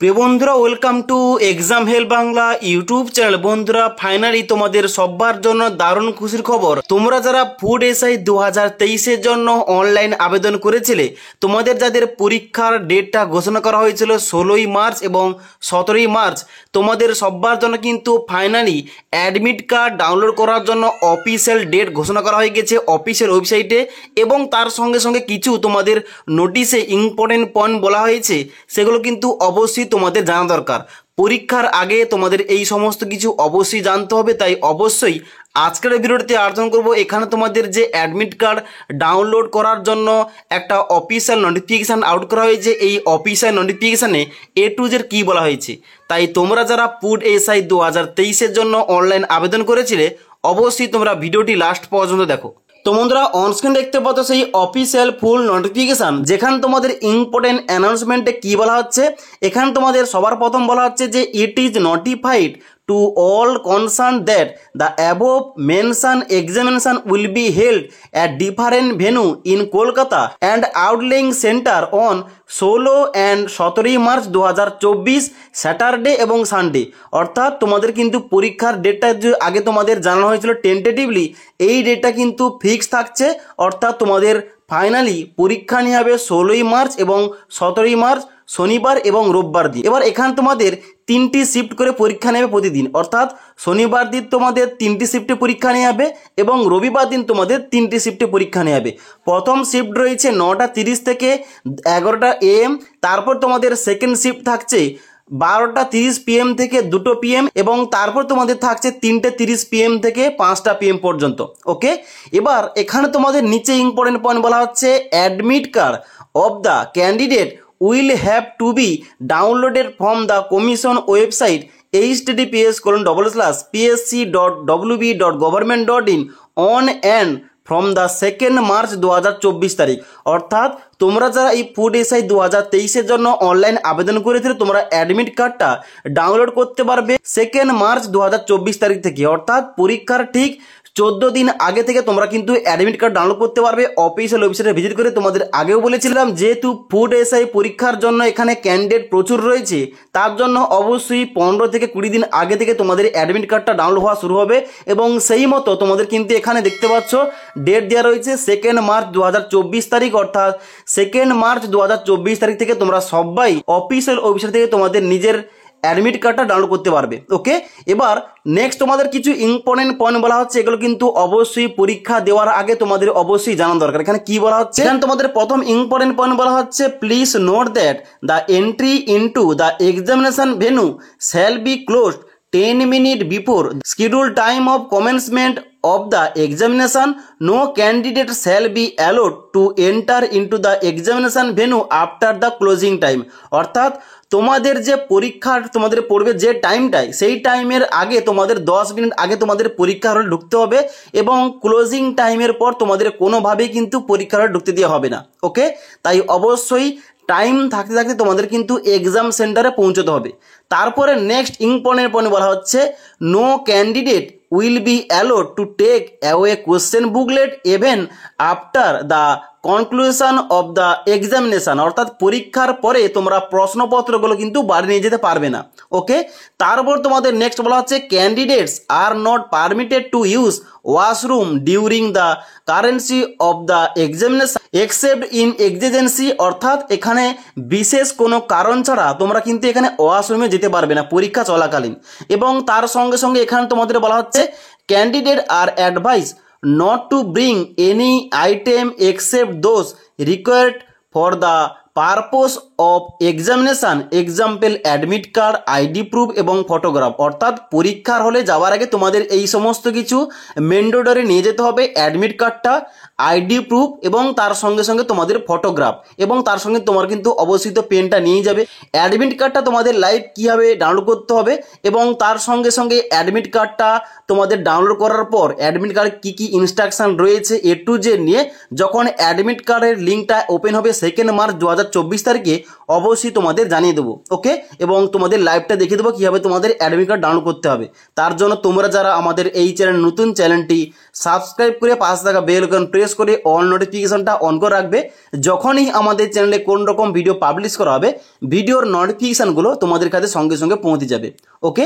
প্রিয় বন্ধুরা, welcome to exam help Bangla YouTube channel. বন্ধুরা, ফাইনালি তোমাদের সবার জন্য দারুণ খুশির খবর। তোমরা যারা ফুড এসআই 2023-এর জন্য অনলাইন আবেদন করেছিলে, তোমাদের যাদের পরীক্ষার ডেটটা ঘোষণা করা হয়েছিল 16ই মার্চ এবং 17ই মার্চ, তোমাদের সবার জন্য কিন্তু ফাইনালি অ্যাডমিট কার্ড ডাউনলোড করার জন্য অফিসিয়াল ডেট ঘোষণা করা হয়ে গেছে অফিসিয়াল ওয়েবসাইটে। এবং তার সঙ্গে সঙ্গে কিছু তোমাদের নোটিশে ইম্পর্টেন্ট পয়েন্ট বলা হয়েছে, সেগুলো কিন্তু অবশ্যই তোমাদের জানা দরকার। পরীক্ষার আগে তোমাদের এই সমস্ত কিছু অবশ্যই জানতে হবে। তাই অবশ্যই আজকের ভিডিওতে আলোচনা করব। এখানে তোমাদের যে অ্যাডমিট কার্ড ডাউনলোড করার জন্য একটা অফিসিয়াল নোটিফিকেশান আউট করা হয়েছে, এই অফিসিয়াল নোটিফিকেশানে A to Z কী বলা হয়েছে। তাই তোমরা যারা ফুড এসআই 2023-এর জন্য অনলাইন আবেদন করেছিলে, অবশ্যই তোমরা ভিডিওটি লাস্ট পর্যন্ত দেখো। তো বন্ধুরা, অনস্ক্রিন দেখতে পাচ্ছ সেই অফিসিয়াল ফুল নোটিফিকেশান, যেখানে তোমাদের ইম্পর্টেন্ট অ্যানাউন্সমেন্টে কী বলা হচ্ছে। এখানে তোমাদের সবার প্রথম বলা হচ্ছে যে it is notified to all concerned that the above mentioned examination will be held at different venue in Kolkata and outlying center on 16 and 17 March 2024 Saturday এবং সানডে। অর্থাৎ তোমাদের কিন্তু পরীক্ষার ডেটটা আগে তোমাদের জানানো হয়েছিল টেন্টেটিভলি, এই ডেটটা কিন্তু ফিক্স থাকছে। অর্থাৎ তোমাদের ফাইনালি পরীক্ষা নিয়ে হবে 16ই মার্চ এবং 17ই মার্চ, শনিবার এবং রোববার দিন। এবার এখানে তোমাদের 3টি শিফট করে পরীক্ষা নেবে প্রতিদিন। অর্থাৎ শনিবার দিন তোমাদের 3টি শিফটে পরীক্ষা নেওয়া হবে এবং রবিবার দিন তোমাদের 3টি শিফটে পরীক্ষা নেওয়া হবে। প্রথম শিফট রয়েছে 9টা 30 থেকে 11টা AM। তারপর তোমাদের সেকেন্ড শিফট থাকছে 12টা 30 PM থেকে 2টো PM এবং তারপর তোমাদের থাকছে 3টে 30 PM থেকে 5টা PM পর্যন্ত। ওকে, এবার এখানে তোমাদের নিচে ইম্পর্টেন্ট পয়েন্ট বলা হচ্ছে admit card of the candidate will have to be downloaded from the commission website https://psc.wb.government.in on and from the 2nd March 2024 তারিখ। অর্থাৎ তোমরা যারা এই ফুড এসআই 2023-এর জন্য অনলাইন আবেদন করেছিলে, তোমরা অ্যাডমিট কার্ডটা ডাউনলোড করতে পারবে 2nd মার্চ 2024 তারিখ থেকে। অর্থাৎ পরীক্ষার ঠিক 14 দিন আগে থেকে তোমরা কিন্তু অ্যাডমিট কার্ড ডাউনলোড করতে পারবে অফিসিয়াল ওয়েবসাইটে ভিজিট করে। তোমাদের আগেও বলেছিলাম, যেহেতু ফুড এসআই পরীক্ষার জন্য এখানে ক্যান্ডিডেট প্রচুর রয়েছে, তার জন্য অবশ্যই 15 থেকে 20 দিন আগে থেকে তোমাদের অ্যাডমিট কার্ডটা ডাউনলোড হওয়া শুরু হবে। এবং সেই মতো তোমাদের কিন্তু এখানে দেখতে পাচ্ছ ডেট দেওয়া রয়েছে 2nd মার্চ 2024 তারিখ। অর্থাৎ 2nd মার্চ 2024 তারিখ থেকে তোমরা সবাই অফিসিয়াল ওয়েবসাইট থেকে তোমাদের নিজের অ্যাডমিট কার্ডটা ডাউনলোড করতে পারবে। ওকে, এবার নেক্সট তোমাদের কিছু ইম্পর্টেন্ট পয়েন্ট বলা হচ্ছে, এগুলো কিন্তু অবশ্যই পরীক্ষা দেওয়ার আগে তোমাদের অবশ্যই জানা দরকার। এখানে কি বলা হচ্ছে, এখানে তোমাদের প্রথম ইম্পর্টেন্ট পয়েন্ট বলা হচ্ছে please note that the entry into the examination venue shall be closed 10 minutes before scheduled time of commencement of the examination. No candidate shall be allowed to enter into the examination venue after the closing time. অর্থাৎ তোমাদের যে পরীক্ষা তোমাদের পড়বে যে টাইমটায়, সেই টাইমের আগে তোমাদের 10 মিনিট আগে তোমাদের পরীক্ষা হলে ঢুকতে হবে এবং ক্লোজিং টাইমের পর তোমাদের কোনোভাবেই কিন্তু পরীক্ষা হলে ঢুকতে দেওয়া হবে না। ওকে, তাই অবশ্যই টাইম থাকতে থাকতে তোমাদের কিন্তু এক্সাম সেন্টারে পৌঁছতে হবে। তারপরে নেক্সট ইম্পর্টেন্ট পয়েন্ট বলা হচ্ছে no candidate will be allowed to take away question booklet even after the conclusion of the examination. অর্থাৎ পরীক্ষার পরে তোমরা প্রশ্নপত্রগুলো কিন্তু বাড়ি নিয়ে যেতে পারবে না। ওকে, তারপর তোমাদের নেক্সট বলা হচ্ছে candidates are not permitted to use washroom during the currency of the examination except in এক্সিজেন্সি। অর্থাৎ এখানে বিশেষ কোনো কারণ ছাড়া তোমরা কিন্তু এখানে ওয়াশরুমে যেতে পারবে না পরীক্ষা চলাকালীন। এবং তার সঙ্গে সঙ্গে এখানে তোমাদের বলা হচ্ছে candidate are advise not to bring any item except those required for the purpose of examination, example admit card, ID proof এবং ফটোগ্রাফ। অর্থাৎ পরীক্ষার হলে যাওয়ার আগে তোমাদের এই সমস্ত কিছু ম্যান্ডেটরি নিয়ে যেতে হবে, অ্যাডমিট কার্ডটা, ID প্রুফ এবং তার সঙ্গে সঙ্গে তোমাদের ফটোগ্রাফ, এবং তার সঙ্গে তোমার কিন্তু অবশ্যই তো পেনটা নিয়ে যাবে। অ্যাডমিট কার্ডটা তোমাদের লাইভ কীভাবে ডাউনলোড করতে হবে এবং তার সঙ্গে সঙ্গে অ্যাডমিট কার্ডটা তোমাদের ডাউনলোড করার পর অ্যাডমিট কার্ডে কী কী ইনস্ট্রাকশান রয়েছে A to Z নিয়ে যখন অ্যাডমিট কার্ডের লিঙ্কটা ওপেন হবে 2nd মার্চ 2024 2024 তারিখে অবশ্যই তোমাদের জানিয়ে দেবো। ওকে, এবং তোমাদের লাইভটা দেখিয়ে দেবো কীভাবে তোমাদের অ্যাডমিট কার্ড ডাউনলোড করতে হবে। তার জন্য তোমরা যারা আমাদের এই চ্যানেল নতুন চ্যানেলটি সাবস্ক্রাইব করে পাশে থাকা বেল আইকন প্রেস করে অল নোটিফিকেশনটা অন করে রাখবে। যখনই আমাদের চ্যানেলে কোন রকম ভিডিও পাবলিশ করা হবে ভিডিওর নোটিফিকেশানগুলো তোমাদের কাছে সঙ্গে সঙ্গে পৌঁছে যাবে। ওকে।